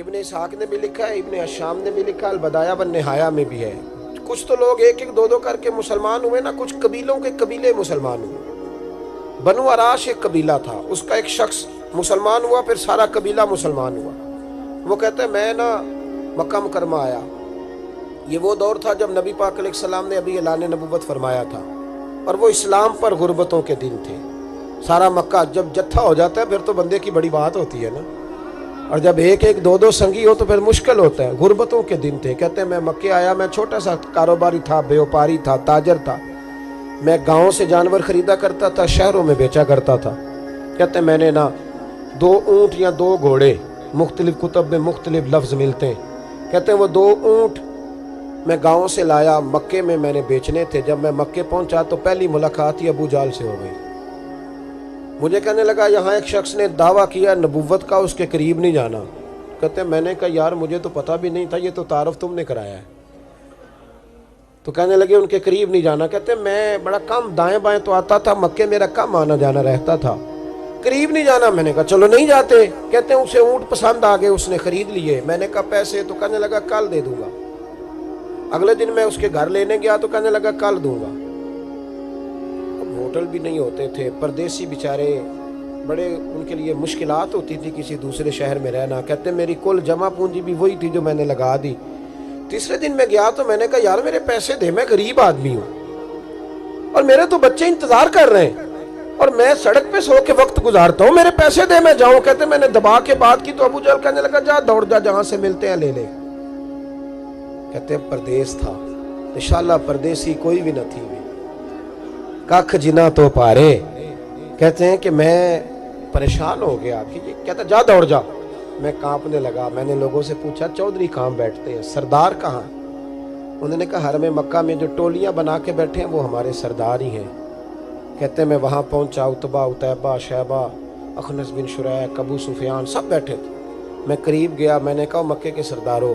ابن اسحاق نے بھی لکھا ہے, ابن اشام نے بھی لکھا, البدایہ والنہایہ میں بھی ہے. کچھ تو لوگ ایک ایک دو دو کر کے مسلمان ہوئے نا, کچھ قبیلوں کے قبیلے مسلمان ہوئے. بنو عراش ایک قبیلہ تھا, اس کا ایک شخص مسلمان ہوا, پھر سارا قبیلہ مسلمان ہوا. وہ کہتے ہیں میں نا مکہ مکرمہ آیا. یہ وہ دور تھا جب نبی پاک علیہ السلام نے ابھی اعلان نبوت فرمایا تھا, اور وہ اسلام پر غربتوں کے دن تھے. سارا مکہ جب جتھا ہو جاتا ہے پھر تو بندے کی بڑی بات ہوتی ہے نا, اور جب ایک ایک دو دو سنگی ہو تو پھر مشکل ہوتا ہے. غربتوں کے دن تھے. کہتے ہیں میں مکے آیا, میں چھوٹا سا کاروباری تھا, بیوپاری تھا, تاجر تھا. میں گاؤں سے جانور خریدا کرتا تھا, شہروں میں بیچا کرتا تھا. کہتے ہیں میں نے نا 2 اونٹ یا 2 گھوڑے, مختلف کتب میں مختلف لفظ ملتے ہیں. کہتے ہیں وہ 2 اونٹ میں گاؤں سے لایا, مکے میں نے بیچنے تھے. جب میں مکے پہنچا تو پہلی ملاقات ہی ابو جہل سے ہو گئی. مجھے کہنے لگا یہاں ایک شخص نے دعویٰ کیا نبوت کا, اس کے قریب نہیں جانا. کہتے ہیں میں نے کہا یار مجھے تو پتہ بھی نہیں تھا, یہ تو تعارف تم نے کرایا ہے. تو کہنے لگے ان کے قریب نہیں جانا. کہتے ہیں میں بڑا کم دائیں بائیں تو آتا تھا, مکے میرا کم آنا جانا رہتا تھا, قریب نہیں جانا. میں نے کہا چلو نہیں جاتے. کہتے ہیں اسے اونٹ پسند آ گئے, اس نے خرید لیے. میں نے کہا پیسے؟ تو کہنے لگا کل دے دوں گا. اگلے دن میں اس کے گھر لینے گیا تو کہنے لگا کل دوں گا. ہوٹل بھی نہیں ہوتے تھے, پردیسی بیچارے, بڑے ان کے لیے مشکلات ہوتی تھی کسی دوسرے شہر میں رہنا. کہتے ہیں میری کل جمع پونجی بھی وہی تھی جو میں نے لگا دی. تیسرے دن میں گیا تو میں نے کہا یار میرے پیسے دے, میں غریب آدمی ہوں اور میرے تو بچے انتظار کر رہے ہیں, اور میں سڑک پہ سو کے وقت گزارتا ہوں, میرے پیسے دے میں جاؤں. کہتے میں نے دبا کے بات کی تو ابو جہل کہنے لگا جا دوڑ جا, جہاں سے ملتے ہیں لے لے. کہتے ہیں پردیس تھا, انشاءاللہ پردیسی کوئی بھی نہ تھی بھی کاکھ جنا تو پارے. کہتے ہیں کہ میں پریشان ہو گیا کہ یہ کہتا جا دوڑ جا. میں کانپنے لگا. میں نے لوگوں سے پوچھا چودھری کہاں بیٹھتے ہیں, سردار کہاں؟ انہوں نے کہا حرم مکہ میں جو ٹولیاں بنا کے بیٹھے ہیں وہ ہمارے سردار ہی ہیں. کہتے ہیں میں وہاں پہنچا, عتبہ, عتیبہ, شیبہ, اخنس بن شریح, ابو سفیان سب بیٹھے تھے. میں قریب گیا, میں نے کہا مکے کے سردارو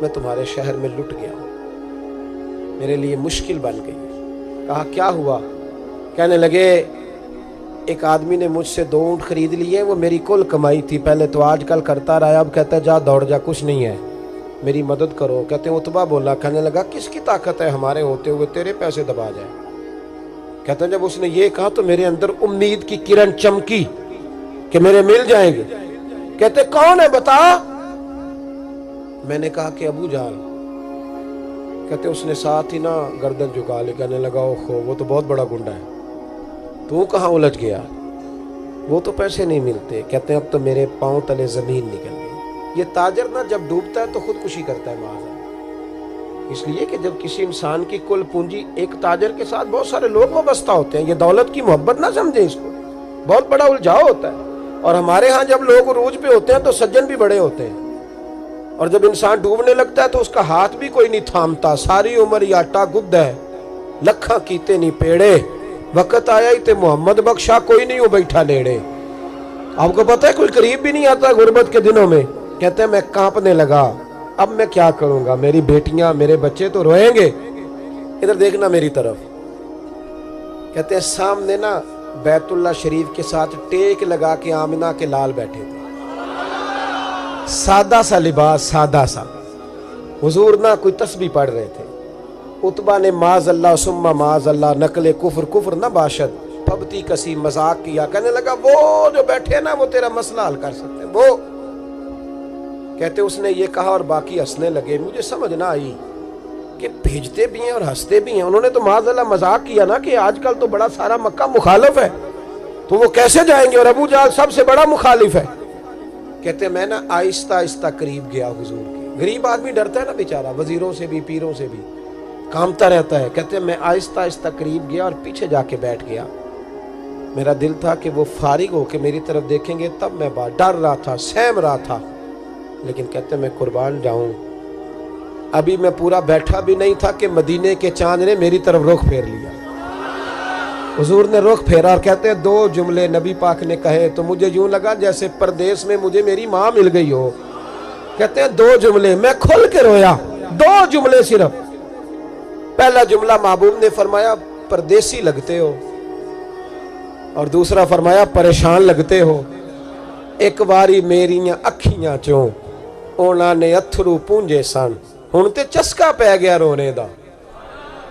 میں تمہارے شہر میں لٹ گیا, میرے لیے مشکل بن گئی. کہا کیا ہوا؟ کہنے لگے ایک آدمی نے مجھ سے 2 اونٹ خرید لیے, وہ میری کل کمائی تھی, پہلے تو آج کل کرتا رہا, اب کہتا ہے جا دوڑ جا, کچھ نہیں ہے, میری مدد کرو. کہتے ہیں عتبہ بولا. کہنے لگا کس کی طاقت ہے ہمارے ہوتے ہوئے تیرے پیسے دبا جائے. کہتے ہیں جب اس نے یہ کہا تو میرے اندر امید کی کرن چمکی کہ میرے مل جائیں گے. کہتے کون ہے بتا؟ میں نے کہا کہ ابو جہل. کہتے اس نے ساتھ ہی نا گردن جھکا لی. کہنے لگا اوہو وہ تو بہت بڑا گنڈا ہے, تو کہاں الجھ گیا؟ وہ تو پیسے نہیں ملتے. کہتے ہیں اب تو میرے پاؤں تلے زمین نکل گئی. یہ تاجر نا جب ڈوبتا ہے تو خودکشی کرتا ہے معاذ, اس لیے کہ جب کسی انسان کی کل پونجی, ایک تاجر کے ساتھ بہت سارے لوگ وابستہ ہوتے ہیں. یہ دولت کی محبت نہ سمجھیں, اس کو بہت بڑا الجھاؤ ہوتا ہے. اور ہمارے ہاں جب لوگ عروج پہ ہوتے ہیں تو سجن بھی بڑے ہوتے ہیں, اور جب انسان ڈوبنے لگتا ہے تو اس کا ہاتھ بھی کوئی نہیں تھامتا. ساری عمر یہ آٹا گد ہے, لکھاں کیتے نہیں پیڑے, وقت آیا ہی تے محمد بخشا, کوئی نہیں ہو بیٹھا لیڑے. آپ کو پتہ ہے کوئی قریب بھی نہیں آتا غربت کے دنوں میں. کہتے ہیں میں کانپنے لگا, اب میں کیا کروں گا, میری بیٹیاں میرے بچے تو روئیں گے. ادھر دیکھنا میری طرف. کہتے ہیں سامنے نا بیت اللہ شریف کے ساتھ ٹیک لگا کے آمنہ کے لال بیٹھے تھے, سادہ سا لباس, سادہ سا. حضور نہ کوئی تسبیح پڑھ رہے تھے. عتبہ نے معاذ اللہ ثم معاذ اللہ, نقل کفر کفر نہ باشد, پبتی کسی مذاق کیا. کہنے لگا وہ جو بیٹھے ہیں نا وہ تیرا مسئلہ حل کر سکتے ہیں وہ. کہتے اس نے یہ کہا اور باقی ہنسنے لگے. مجھے سمجھ نہ آئی کہ بھیجتے بھی ہیں اور ہنستے بھی ہیں. انہوں نے تو معاذ اللہ مذاق کیا نا کہ آج کل تو بڑا سارا مکہ مخالف ہے, تو وہ کیسے جائیں گے, اور ابو جہل سب سے بڑا مخالف ہے. کہتے میں نا آہستہ آہستہ قریب گیا حضور کے. غریب آدمی ڈرتا ہے نا بیچارہ, وزیروں سے بھی پیروں سے بھی کامتا رہتا ہے. کہتے میں آہستہ آہستہ قریب گیا اور پیچھے جا کے بیٹھ گیا. میرا دل تھا کہ وہ فارغ ہو کے میری طرف دیکھیں گے, تب میں ڈر رہا تھا, سہم رہا تھا. لیکن کہتے میں قربان جاؤں, ابھی میں پورا بیٹھا بھی نہیں تھا کہ مدینے کے چاند نے میری طرف رخ پھیر لیا. حضور نے رخ پھیرا اور کہتے ہیں 2 جملے نبی پاک نے کہے تو مجھے یوں لگا جیسے پردیس میں مجھے میری ماں مل گئی ہو. کہتے ہیں 2 جملے, میں کھل کے رویا. 2 جملے صرف. پہلا جملہ محبوب نے فرمایا پردیسی لگتے ہو, اور دوسرا فرمایا پریشان لگتے ہو. ایک باری میریاں اکھیاں چوں ਉਹਨਾਂ ਨੇ ਅਥਰੂ ਪੂੰਝੇ ਸਨ। ਹੁਣ ਤੇ ਚਸਕਾ ਪੈ ਗਿਆ ਰੋਣੇ ਦਾ,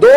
2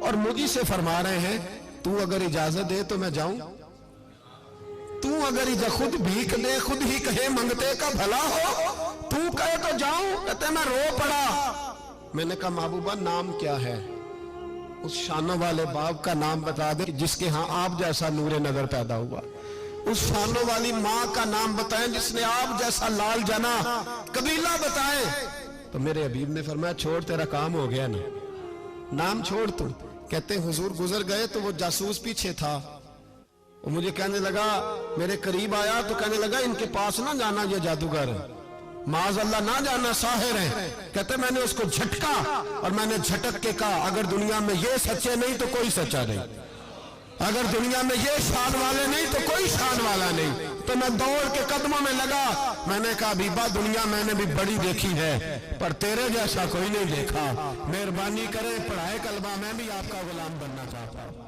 اور مجھے سے فرما رہے ہیں تو اگر اجازت دے تو میں جاؤں, تو اگر خود بھیک دے, خود ہی کہے منگتے کا بھلا ہو, تو کہے تو جاؤں. کہتے میں رو پڑا. میں نے کہا محبوبہ نام کیا ہے؟ اس شانوں والے باپ کا نام بتا دے جس کے ہاں آپ جیسا نور نظر پیدا ہوا. اس شانوں والی ماں کا نام بتائیں جس نے آپ جیسا لال جنا. قبیلہ بتائیں. تو میرے حبیب نے فرمایا چھوڑ, تیرا کام ہو گیا نا, نام چھوڑ. تو کہتے ہیں حضور گزر گئے تو وہ جاسوس پیچھے تھا, وہ مجھے کہنے لگا, میرے قریب آیا تو کہنے لگا ان کے پاس نہ جانا, یہ جادوگر ہے, معاذ اللہ نہ جانا, ساحر ہیں. کہتے میں نے اس کو جھٹکا اور میں نے جھٹک کے کہا اگر دنیا میں یہ سچے نہیں تو کوئی سچا نہیں, اگر دنیا میں یہ شان والے نہیں تو کوئی شان والا نہیں. تو میں دوڑ کے قدموں میں لگا. میں نے کہا حبیبہ دنیا میں نے بھی بڑی دیکھی ہے پر تیرے جیسا کوئی نہیں دیکھا, مہربانی کرے پڑھائے کلمہ, میں بھی آپ کا غلام بننا چاہتا ہوں.